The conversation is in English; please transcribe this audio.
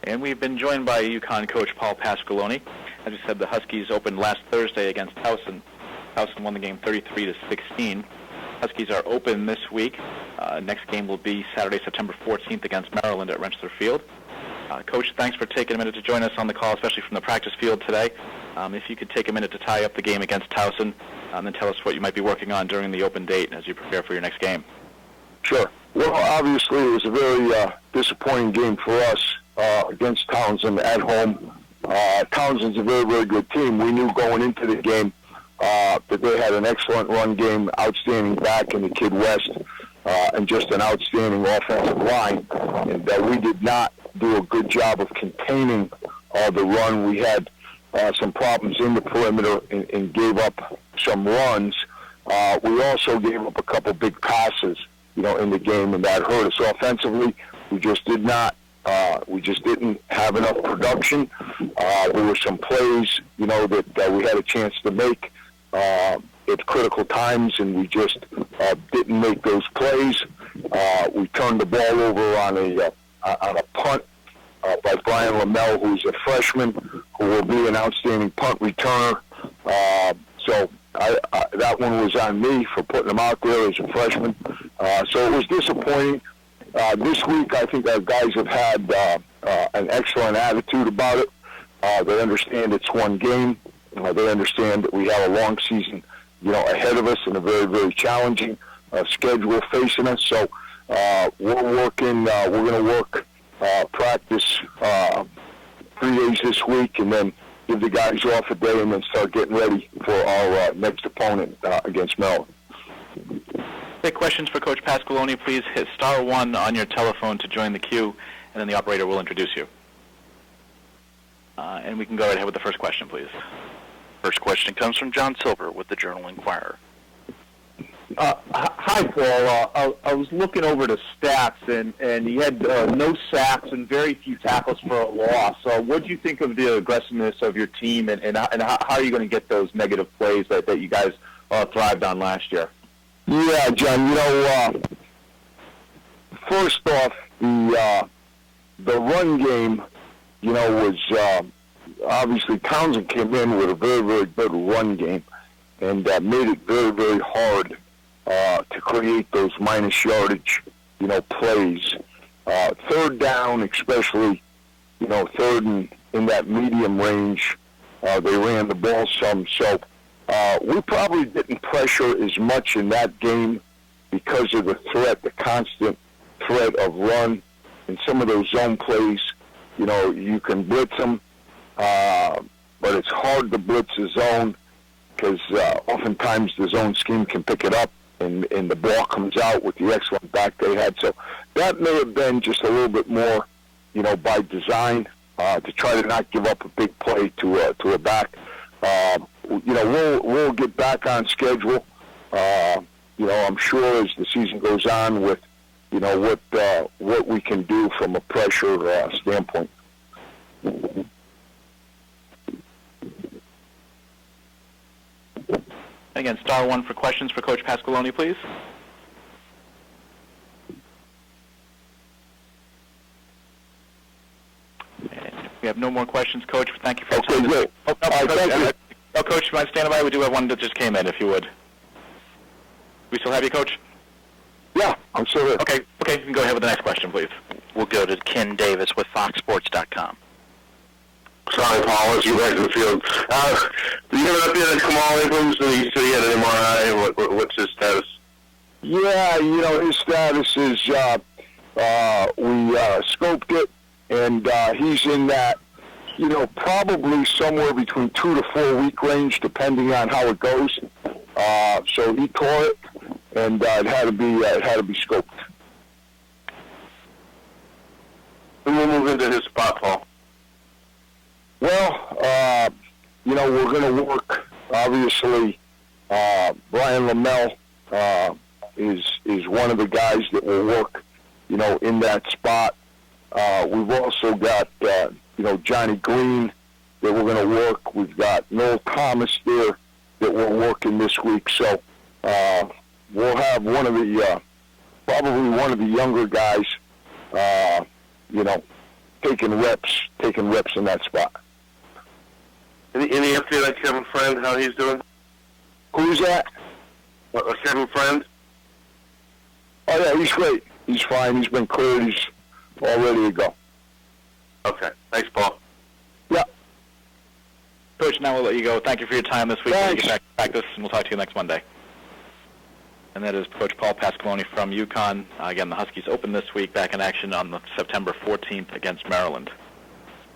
And we've been joined by UConn coach Paul Pasqualoni. As we said, the Huskies opened last Thursday against Towson. Towson won the game 33-16. Huskies are open this week. Next game will be Saturday, September 14th against Maryland at Rensselaer Field. Coach, thanks for taking a minute to join us on the call, especially from the practice field today. If you could take a minute to tie up the game against Towson, and tell us what you might be working on during the open date as you prepare for your next game. Sure. Well, obviously it was a very disappointing game for us against Townsend at home. Townsend's a very, very good team. We knew going into the game that they had an excellent run game, outstanding back in the Kid West, and just an outstanding offensive line, and that we did not do a good job of containing the run. We had some problems in the perimeter and gave up some runs. We also gave up a couple big passes, in the game, and that hurt us offensively. We just didn't have enough production. There were some plays, that we had a chance to make at critical times, and we just didn't make those plays. We turned the ball over on a punt by Brian Lamel, who's a freshman, who will be an outstanding punt returner. So that one was on me for putting him out there as a freshman. So it was disappointing. This week, I think our guys have had an excellent attitude about it. They understand it's one game. They understand that we have a long season, ahead of us and a very, very challenging schedule facing us. So we're working. We're going to work practice 3 days this week, and then give the guys off a day, and then start getting ready for our next opponent against Maryland. Take questions for Coach Pasqualoni. Please hit *1 on your telephone to join the queue, and then the operator will introduce you. And we can go right ahead with the first question, please. First question comes from John Silver with the Journal-Inquirer. Hi, Paul. I was looking over the stats, and you had no sacks and very few tackles for a loss. What do you think of the aggressiveness of your team, and how are you going to get those negative plays that you guys thrived on last year? Yeah, John, first off, the run game, was obviously Townsend came in with a very, very good run game, and made it very, very hard to create those minus yardage, plays. Third down, especially, third in that medium range, they ran the ball some. So we probably didn't pressure as much in that game because of the threat, the constant threat of run. And some of those zone plays, you can blitz them, but it's hard to blitz a zone because oftentimes the zone scheme can pick it up, and the ball comes out with the excellent back they had. So that may have been just a little bit more, by design, to try to not give up a big play to a back. We'll get back on schedule. I'm sure as the season goes on with, what we can do from a pressure standpoint. Again, *1 for questions for Coach Pasqualoni, please. And we have no more questions, Coach. Thank you for Okay, great. Coach, you mind standing by? We do have one that just came in, if you would. We still have you, Coach? Yeah, I'm still there. Okay, you can go ahead with the next question, please. We'll go to Ken Davis with FoxSports.com. Sorry, Paul, as you back in the field. Do you have an update on Kamal Abrams? You said he had an MRI. What's his status? Yeah, his status is we scoped it, and he's in that, probably somewhere between 2 to 4 week range, depending on how it goes. So he tore it, and it had to be scoped. And we'll move into his spot, Paul. Well, we're going to work, obviously. Brian Lamel is one of the guys that will work, in that spot. We've also got, Johnny Green that we're going to work. We've got Noel Thomas there that we're working this week. So we'll have one of the, probably one of the younger guys, taking reps in that spot. Any update on Kevin Friend, how he's doing? Who's that? Kevin Friend? Oh, yeah, he's great. He's fine. He's been cleared. He's all ready to go. Okay. Thanks, Paul. Yeah. Coach, now we'll let you go. Thank you for your time this week. Thanks. Get back to practice, and we'll talk to you next Monday. And that is Coach Paul Pasqualoni from UConn. Again, the Huskies open this week, back in action on the September 14th against Maryland.